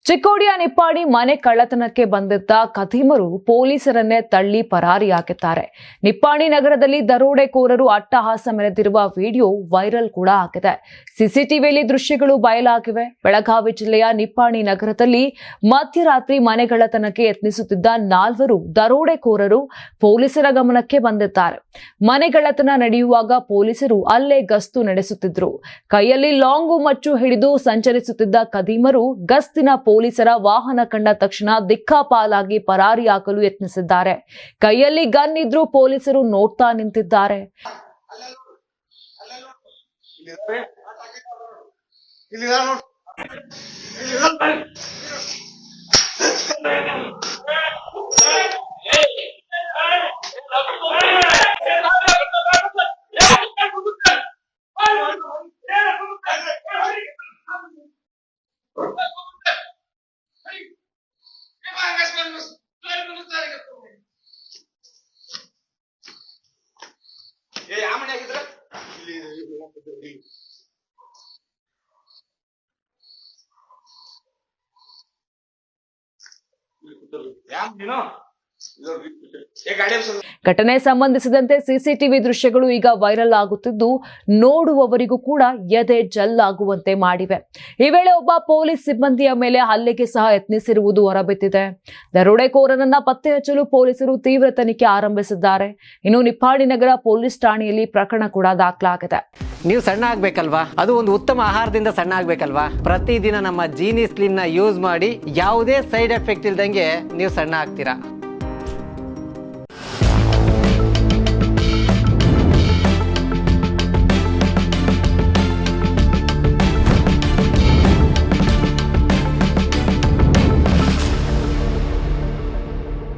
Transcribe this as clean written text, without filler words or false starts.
ಚಿಕ್ಕೋಡಿಯ ನಿಪ್ಪಾಣಿ ಮನೆ ಕಳ್ಳತನಕ್ಕೆ ಬಂದಿದ್ದ ಖದೀಮರು ಪೊಲೀಸರನ್ನೇ ತಳ್ಳಿ ಪರಾರಿಯಾಗಿದ್ದಾರೆ. ನಿಪ್ಪಾಣಿ ನಗರದಲ್ಲಿ ದರೋಡೆಕೋರರು ಅಟ್ಟಹಾಸ ಮೆರೆದಿರುವ ವಿಡಿಯೋ ವೈರಲ್ ಕೂಡ ಆಗಿದೆ. ಸಿಸಿಟಿವಿಯಲ್ಲಿ ದೃಶ್ಯಗಳು ಬಯಲಾಗಿವೆ. ಬೆಳಗಾವಿ ಜಿಲ್ಲೆಯ ನಿಪ್ಪಾಣಿ ನಗರದಲ್ಲಿ ಮಧ್ಯರಾತ್ರಿ ಮನೆಗಳ್ಳತನಕ್ಕೆ ಯತ್ನಿಸುತ್ತಿದ್ದ 4 ದರೋಡೆಕೋರರು ಪೊಲೀಸರ ಗಮನಕ್ಕೆ ಬಂದಿದ್ದಾರೆ. ಮನೆಗಳ್ಳತನ ನಡೆಯುವಾಗ ಪೊಲೀಸರು ಅಲ್ಲೇ ಗಸ್ತು ನಡೆಸುತ್ತಿದ್ದರು. ಕೈಯಲ್ಲಿ ಲಾಂಗು ಮಚ್ಚು ಹಿಡಿದು ಸಂಚರಿಸುತ್ತಿದ್ದ ಖದೀಮರು ಗಸ್ತಿನ ಪೊಲೀಸರ ವಾಹನ ಕಂಡ ತಕ್ಷಣ ದಿಕ್ಕಾಪಾಲಾಗಿ ಪರಾರಿಯಾಗಲು ಯತ್ನಿಸಿದ್ದಾರೆ. ಕೈಯಲ್ಲಿ ಗನ್ ಇದ್ರೂ ಪೊಲೀಸರು ನೋಡ್ತಾ ನಿಂತಿದ್ದಾರೆ. ಘಟನೆ ಸಂಬಂಧಿಸಿದಂತೆ ಸಿಸಿಟಿವಿ ದೃಶ್ಯಗಳು ಈಗ ವೈರಲ್ ಆಗುತ್ತಿದ್ದು ನೋಡುವವರಿಗೂ ಕೂಡ ಎದೆ ಜಲ್ಲಾಗುವಂತೆ ಮಾಡಿವೆ. ಈ ವೇಳೆ ಒಬ್ಬ ಪೊಲೀಸ್ ಸಿಬ್ಬಂದಿಯ ಮೇಲೆ ಹಲ್ಲೆಗೆ ಸಹ ಯತ್ನಿಸಿರುವುದು ಹೊರಬಿದ್ದಿದೆ. ದರೋಡೆಕೋರನನ್ನ ಪತ್ತೆ ಹಚ್ಚಲು ಪೊಲೀಸರು ತೀವ್ರ ತನಿಖೆ ಆರಂಭಿಸಿದ್ದಾರೆ. ಇನ್ನು ನಿಪ್ಪಾಣಿ ನಗರ ಪೊಲೀಸ್ ಠಾಣೆಯಲ್ಲಿ ಪ್ರಕರಣ ಕೂಡ ದಾಖಲಾಗಿದೆ. ನೀವು ಸಣ್ಣ ಆಗ್ಬೇಕಲ್ವಾ? ಅದು ಒಂದು ಉತ್ತಮ ಆಹಾರದಿಂದ ಸಣ್ಣ ಆಗ್ಬೇಕಲ್ವಾ? ಪ್ರತಿದಿನ ನಮ್ಮ ಜೀನಿ ಸ್ಲಿಮ್ ನ ಯೂಸ್ ಮಾಡಿ ಯಾವುದೇ ಸೈಡ್ ಎಫೆಕ್ಟ್ ಇಲ್ದಂಗೆ ನೀವು ಸಣ್ಣ ಆಗ್ತೀರಾ.